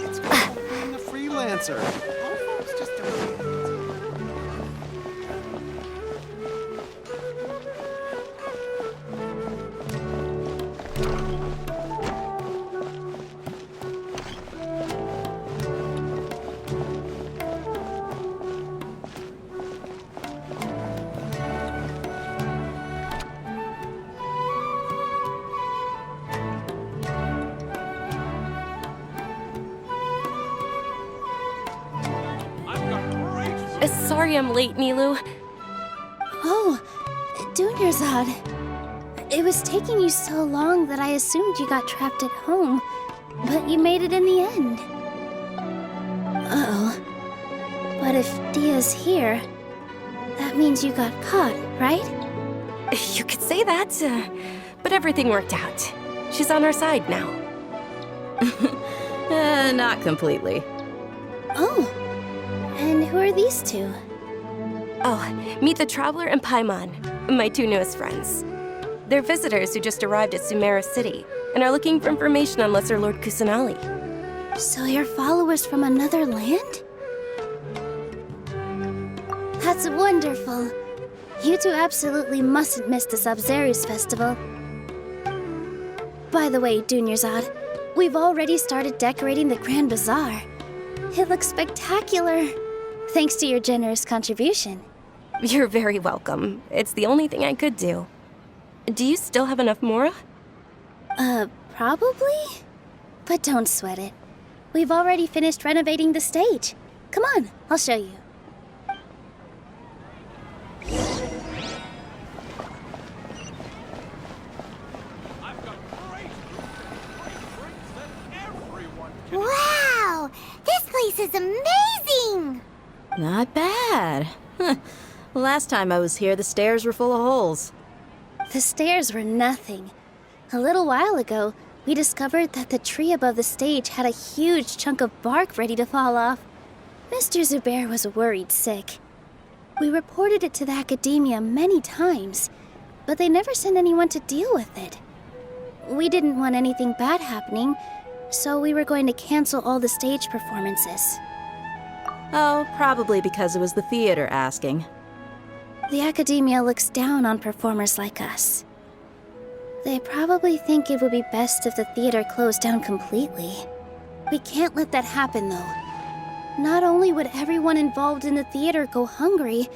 It's called being a freelancer. All folks just don't get it. Sorry I'm late, Nilu. Oh, Dunyarzad. It was taking you so long that I assumed you got trapped at home, but you made it in the end. Uh-oh. But if Dia's here, that means you got caught, right? You could say that, but everything worked out. She's on our side now. Not completely. Oh. And who are these two? Oh, meet the Traveler and Paimon, my two newest friends. They're visitors who just arrived at Sumeru City and are looking for information on Lesser Lord Kusanali. So you're followers from another land? That's wonderful. You two absolutely mustn't miss the Sabzeruz festival. By the way, Dunyarzad, we've already started decorating the Grand Bazaar. It looks spectacular. Thanks to your generous contribution. You're very welcome. It's the only thing I could do. Do you still have enough Mora? Probably? But don't sweat it. We've already finished renovating the stage. Come on, I'll show you. Wow! This place is amazing! Not bad. Last time I was here, the stairs were full of holes. The stairs were nothing. A little while ago, we discovered that the tree above the stage had a huge chunk of bark ready to fall off. Mr. Zubair was worried sick. We reported it to the academia many times, but they never sent anyone to deal with it. We didn't want anything bad happening, so we were going to cancel all the stage performances. Oh, probably because it was the theater asking. The academia looks down on performers like us. They probably think it would be best if the theater closed down completely. We can't let that happen, though. Not only would everyone involved in the theater go hungry,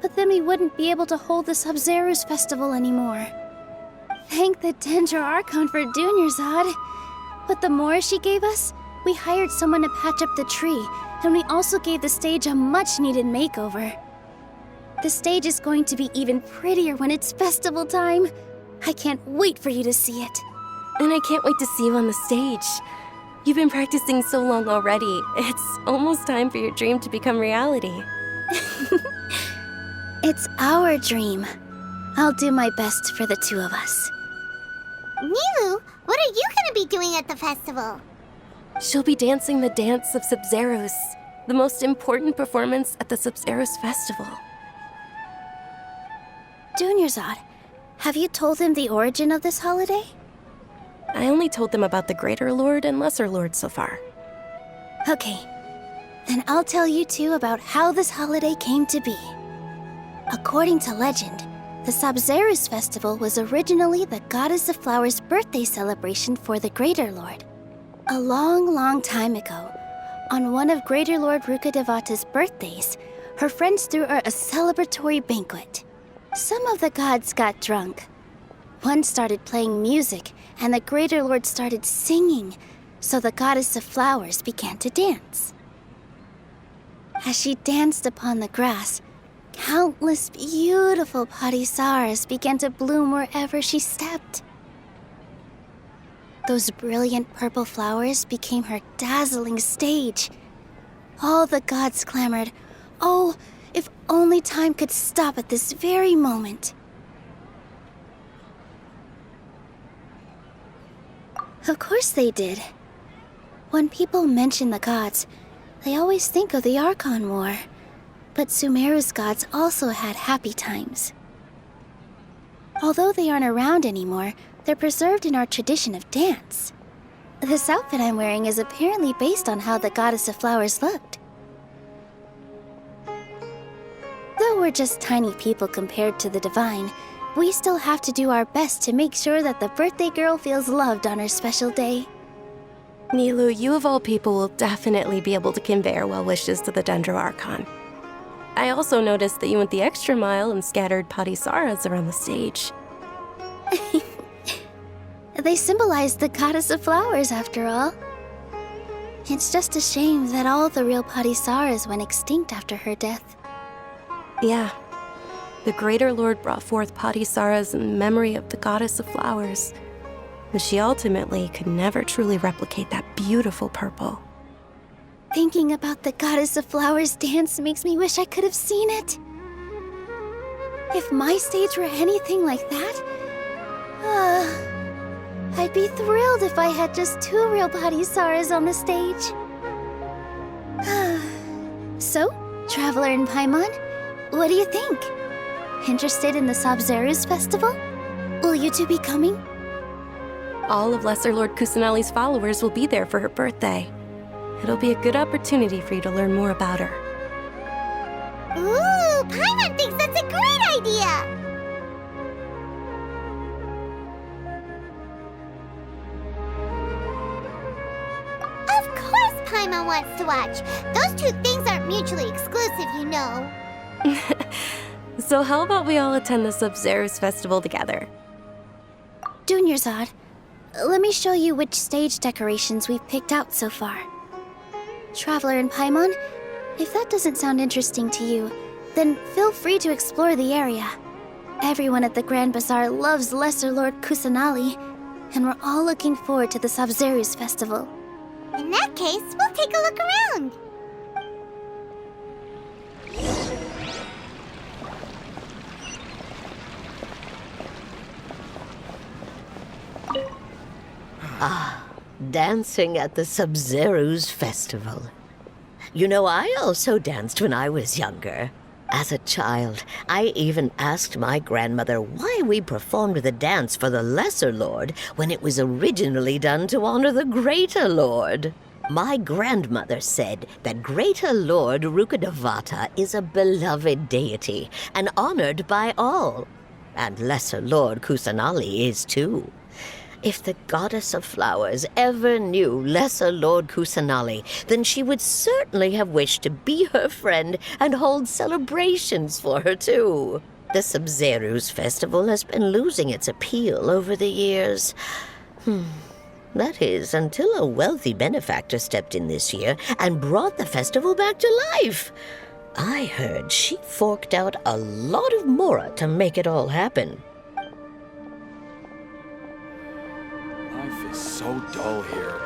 but then we wouldn't be able to hold the Sabzeruz festival anymore. Thank the Dendra Archon for Dunyarzad. With the Mora she gave us, we hired someone to patch up the tree, and we also gave the stage a much-needed makeover. The stage is going to be even prettier when it's festival time. I can't wait for you to see it. And I can't wait to see you on the stage. You've been practicing so long already. It's almost time for your dream to become reality. It's our dream. I'll do my best for the two of us. Nilu, what are you gonna be doing at the festival? She'll be dancing the dance of Sabzeruz, the most important performance at the Sabzeruz festival. Dunyarzad, have you told him the origin of this holiday? I only told them about the Greater Lord and Lesser Lord so far. Okay, then I'll tell you two about how this holiday came to be. According to legend, the Sabzeruz festival was originally the Goddess of Flowers' birthday celebration for the Greater Lord. A long, long time ago, on one of Greater Lord Rukkhadevata's birthdays, her friends threw her a celebratory banquet. Some of the gods got drunk. One started playing music, and the Greater Lord started singing, so the Goddess of Flowers began to dance. As she danced upon the grass, countless beautiful parisaras began to bloom wherever she stepped. Those brilliant purple flowers became her dazzling stage. All the gods clamored, "Oh, if only time could stop at this very moment." Of course they did. When people mention the gods, they always think of the Archon War. But Sumeru's gods also had happy times. Although they aren't around anymore, they're preserved in our tradition of dance. This outfit I'm wearing is apparently based on how the goddess of flowers looked. Though we're just tiny people compared to the divine, we still have to do our best to make sure that the birthday girl feels loved on her special day. Nilu, you of all people will definitely be able to convey our well wishes to the Dendro Archon. I also noticed that you went the extra mile and scattered Patisaras around the stage. They symbolize the goddess of flowers, after all. It's just a shame that all the real Patisaras went extinct after her death. Yeah. The Greater Lord brought forth Patisaras in memory of the goddess of flowers, but she ultimately could never truly replicate that beautiful purple. Thinking about the goddess of flowers dance makes me wish I could have seen it. If my stage were anything like that, I'd be thrilled if I had just 2 real Patisaras on the stage. So, Traveler and Paimon, what do you think? Interested in the Sabzeruz festival? Will you two be coming? All of Lesser Lord Kusanali's followers will be there for her birthday. It'll be a good opportunity for you to learn more about her. Ooh, Paimon thinks that's a great idea! Of course Paimon wants to watch. Those 2 things aren't mutually exclusive, you know. So how about we all attend the Sabzeruz festival together? Dunyarzad, let me show you which stage decorations we've picked out so far. Traveler and Paimon, if that doesn't sound interesting to you, then feel free to explore the area. Everyone at the Grand Bazaar loves Lesser Lord Kusanali, and we're all looking forward to the Sabzeruz festival. In that case, we'll take a look around. Dancing at the Sabzeruz festival. You know, I also danced when I was younger. As a child, I even asked my grandmother why we performed the dance for the Lesser Lord when it was originally done to honor the Greater Lord. My grandmother said that Greater Lord Rukkhadevata is a beloved deity and honored by all. And Lesser Lord Kusanali is too. If the goddess of flowers ever knew Lesser Lord Kusanali, then she would certainly have wished to be her friend and hold celebrations for her, too. The Sabzeruz festival has been losing its appeal over the years. That is, until a wealthy benefactor stepped in this year and brought the festival back to life. I heard she forked out a lot of mora to make it all happen. Life is so dull here.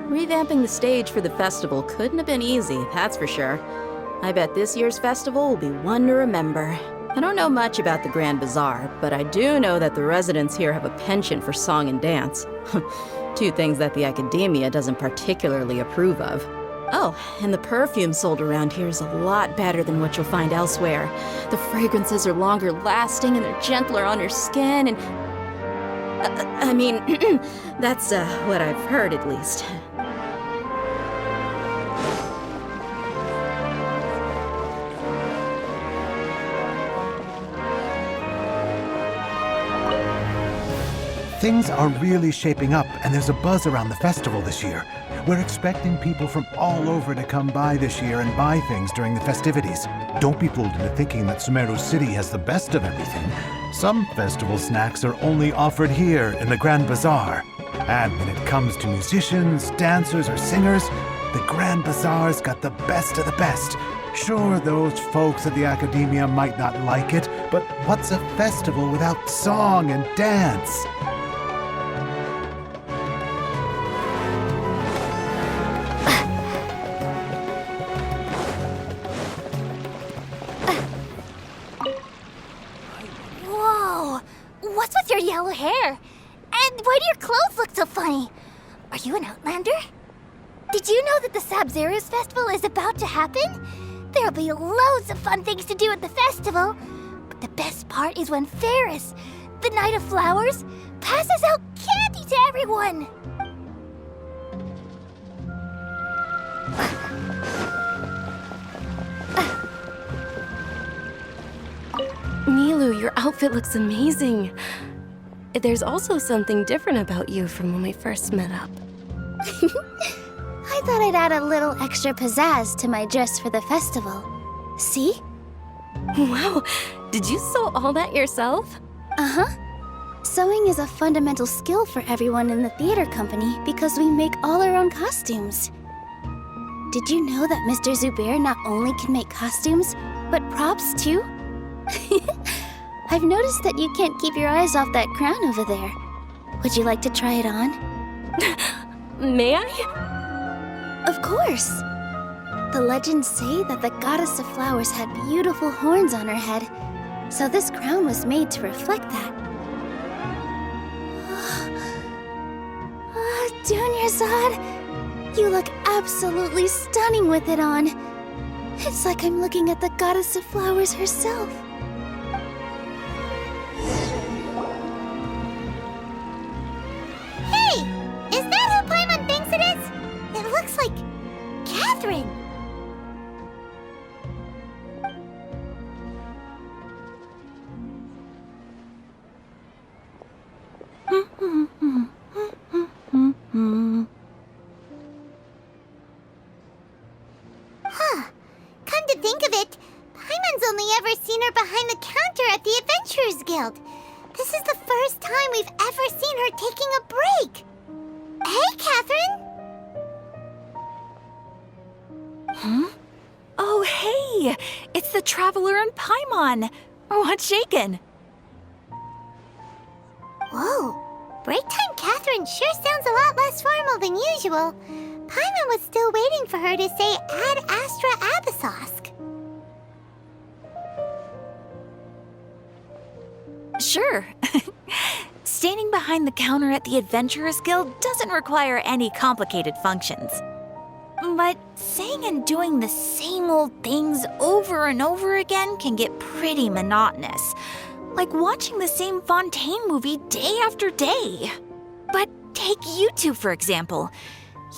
Revamping the stage for the festival couldn't have been easy, that's for sure. I bet this year's festival will be one to remember. I don't know much about the Grand Bazaar, but I do know that the residents here have a penchant for song and dance. 2 things that the academia doesn't particularly approve of. Oh, and the perfume sold around here is a lot better than what you'll find elsewhere. The fragrances are longer lasting and they're gentler on your skin and... I mean, that's what I've heard at least. Things are really shaping up, and there's a buzz around the festival this year. We're expecting people from all over to come by this year and buy things during the festivities. Don't be fooled into thinking that Sumeru City has the best of everything. Some festival snacks are only offered here in the Grand Bazaar. And when it comes to musicians, dancers, or singers, the Grand Bazaar's got the best of the best. Sure, those folks at the academia might not like it, but what's a festival without song and dance? Whoa! What's with your yellow hair? And why do your clothes look so funny? Are you an outlander? Did you know that the Sabzeruz festival is about to happen? There'll be loads of fun things to do at the festival. But the best part is when Ferris, the Knight of Flowers, passes out candy to everyone. Nilu, your outfit looks amazing. There's also something different about you from when we first met up. I thought I'd add a little extra pizzazz to my dress for the festival. See? Wow, did you sew all that yourself? Uh-huh. Sewing is a fundamental skill for everyone in the theater company because we make all our own costumes. Did you know that Mr. Zubair not only can make costumes, but props too? I've noticed that you can't keep your eyes off that crown over there. Would you like to try it on? May I? Of course! The legends say that the Goddess of Flowers had beautiful horns on her head, so this crown was made to reflect that. Dunyarzad, you look absolutely stunning with it on. It's like I'm looking at the Goddess of Flowers herself. Hey! Is that who Paimon thinks it is? It looks like Catherine. Huh. Come to think of it, Paimon's only ever seen her behind the counter at the Adventurers Guild. This is the first time we've ever seen her taking a break. Hey, Catherine! Oh, hey! It's the Traveler and Paimon! What's shaken? Whoa. Break time Catherine sure sounds a lot less formal than usual. Paimon was still waiting for her to say Ad Astra Abyssosque. Sure. Standing behind the counter at the Adventurers Guild doesn't require any complicated functions. But saying and doing the same old things over and over again can get pretty monotonous. Like watching the same Fontaine movie day after day. But take you two, for example.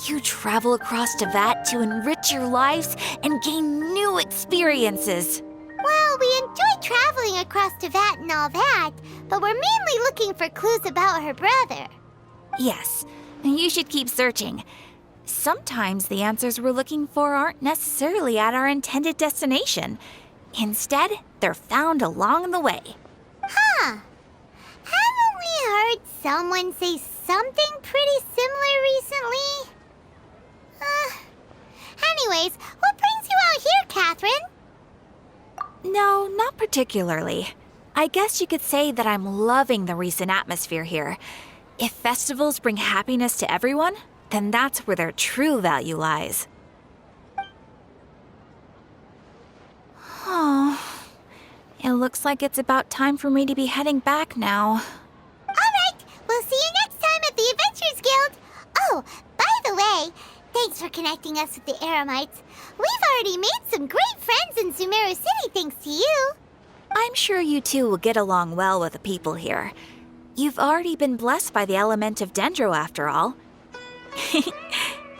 You travel across Tevat to enrich your lives and gain new experiences. Well, we enjoy traveling across Tevat and all that, but we're mainly looking for clues about her brother. Yes, you should keep searching. Sometimes the answers we're looking for aren't necessarily at our intended destination. Instead, they're found along the way. Huh. Haven't we heard someone say something pretty similar recently? Anyways, what brings you out here, Catherine? No, not particularly. I guess you could say that I'm loving the recent atmosphere here. If festivals bring happiness to everyone, then that's where their true value lies. Oh, it looks like it's about time for me to be heading back now. Alright, we'll see you next time at the Adventurers Guild. Oh, by the way, thanks for connecting us with the Eremites. We've already made some great friends in Sumeru City thanks to you. I'm sure you two will get along well with the people here. You've already been blessed by the element of Dendro after all.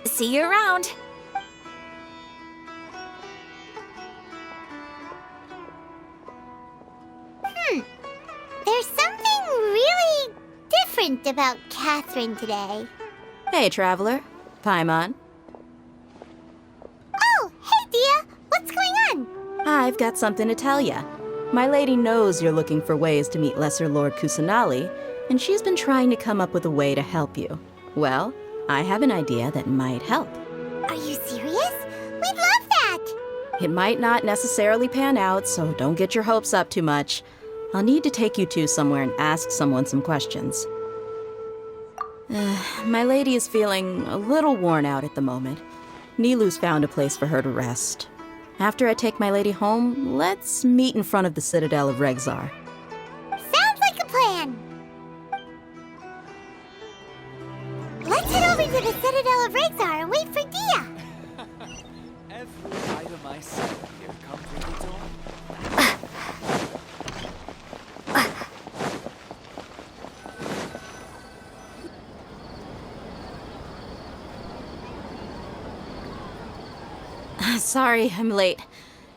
See you around. There's something really different about Catherine today. Hey, Traveler. Paimon. Oh, hey, Dia. What's going on? I've got something to tell ya. My lady knows you're looking for ways to meet Lesser Lord Kusanali, and she's been trying to come up with a way to help you. Well, I have an idea that might help. Are you serious? We'd love that. It might not necessarily pan out, so don't get your hopes up too much. I'll need to take you two somewhere and ask someone some questions. My lady is feeling a little worn out at the moment. Nilu's found a place for her to rest. After I take my lady home, let's meet in front of the Citadel of Regzar. Sounds like a plan. Let's head over to the Citadel of Regzar and wait for Dia. Every item I sell Here come Predator. Sorry, I'm late.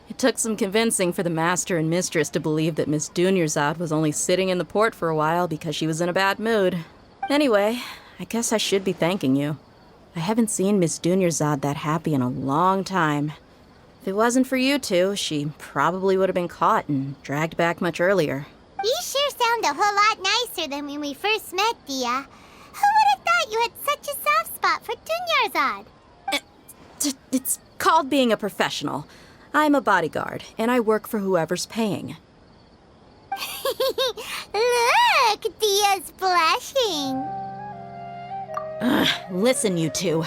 It took some convincing for the master and mistress to believe that Miss Dunyarzad was only sitting in the port for a while because she was in a bad mood. Anyway, I guess I should be thanking you. I haven't seen Miss Dunyarzad that happy in a long time. If it wasn't for you two, she probably would have been caught and dragged back much earlier. You sure sound a whole lot nicer than when we first met, Dia. Who would have thought you had such a soft spot for Dunyarzad? It's called being a professional. I'm a bodyguard, and I work for whoever's paying. Look, Dia's blushing. Listen, you two.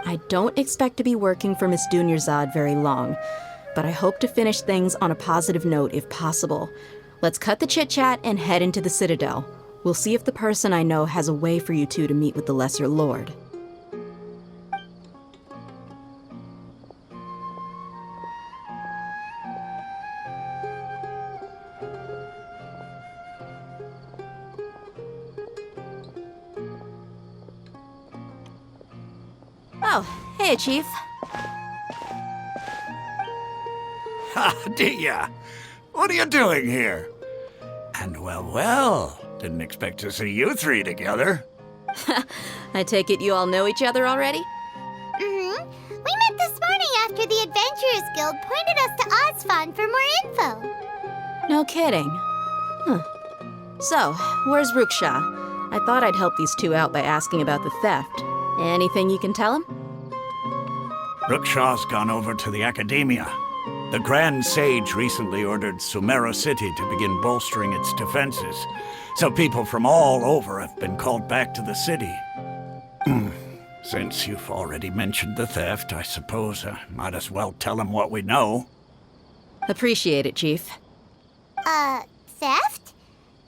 I don't expect to be working for Miss Dunyarzad very long, but I hope to finish things on a positive note if possible. Let's cut the chit-chat and head into the Citadel. We'll see if the person I know has a way for you two to meet with the Lesser Lord. Oh, hey, Chief. Ha, Dia! What are you doing here? And well, didn't expect to see you three together. I take it you all know each other already? Mm-hmm. We met this morning after the Adventurers Guild pointed us to Ozfon for more info. No kidding. Huh. So, where's Ruksha? I thought I'd help these two out by asking about the theft. Anything you can tell him? Ruksha's gone over to the Academia. The Grand Sage recently ordered Sumeru City to begin bolstering its defenses, so people from all over have been called back to the city. Since you've already mentioned the theft, I suppose I might as well tell him what we know. Appreciate it, Chief. Theft?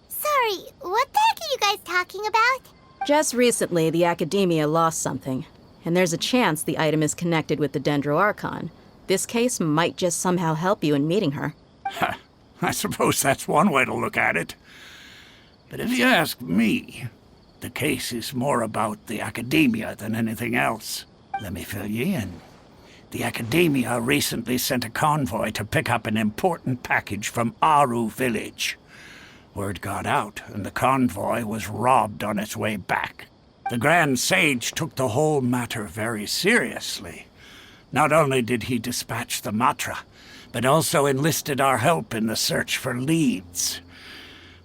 Sorry, what the heck are you guys talking about? Just recently, the Academia lost something, and there's a chance the item is connected with the Dendro Archon. This case might just somehow help you in meeting her. I suppose that's one way to look at it. But if you ask me, the case is more about the Academia than anything else. Let me fill you in. The Academia recently sent a convoy to pick up an important package from Aru village. Word got out, and the convoy was robbed on its way back. The Grand Sage took the whole matter very seriously. Not only did he dispatch the Matra, but also enlisted our help in the search for leads.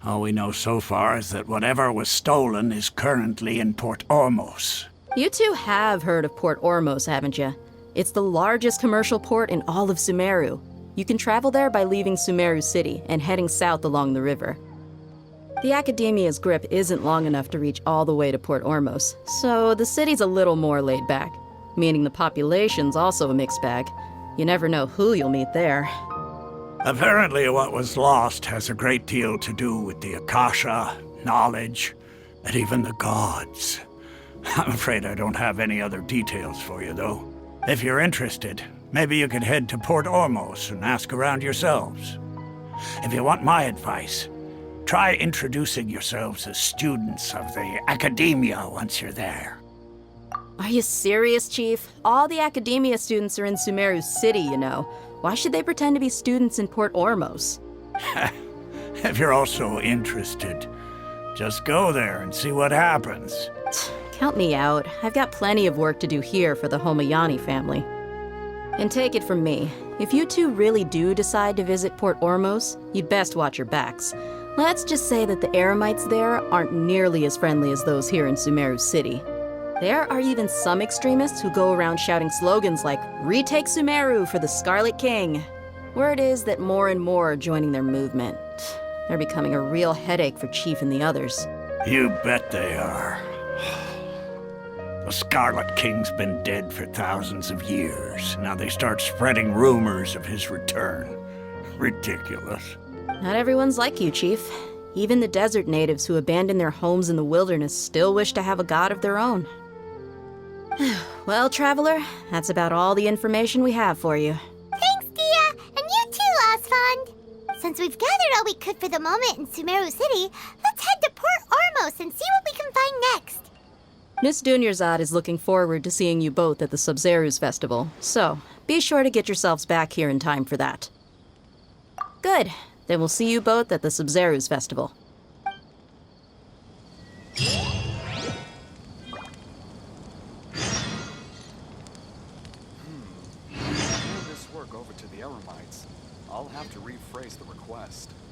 All we know so far is that whatever was stolen is currently in Port Ormos. You two have heard of Port Ormos, haven't you? It's the largest commercial port in all of Sumeru. You can travel there by leaving Sumeru City and heading south along the river. The Academia's grip isn't long enough to reach all the way to Port Ormos, so the city's a little more laid back, meaning the population's also a mixed bag. You never know who you'll meet there. Apparently what was lost has a great deal to do with the Akasha, knowledge, and even the gods. I'm afraid I don't have any other details for you, though. If you're interested, maybe you could head to Port Ormos and ask around yourselves. If you want my advice, try introducing yourselves as students of the Academia once you're there. Are you serious, Chief? All the Academia students are in Sumeru City, you know. Why should they pretend to be students in Port Ormos? If you're also interested, just go there and see what happens. Count me out. I've got plenty of work to do here for the Homayani family. And take it from me, if you two really do decide to visit Port Ormos, you'd best watch your backs. Let's just say that the Eremites there aren't nearly as friendly as those here in Sumeru City. There are even some extremists who go around shouting slogans like, "Retake Sumeru for the Scarlet King." Word is that more and more are joining their movement. They're becoming a real headache for Chief and the others. You bet they are. The Scarlet King's been dead for thousands of years. Now they start spreading rumors of his return. Ridiculous. Not everyone's like you, Chief. Even the desert natives who abandoned their homes in the wilderness still wish to have a god of their own. Well, Traveler, that's about all the information we have for you. Since we've gathered all we could for the moment in Sumeru City, let's head to Port Ormos and see what we can find next. Miss Dunyarzad is looking forward to seeing you both at the Sub-Zeru's festival, so be sure to get yourselves back here in time for that. Good. Then we'll see you both at the Sub-Zeru's festival. Hand this work over to the Eremites. I'll have to rephrase the request.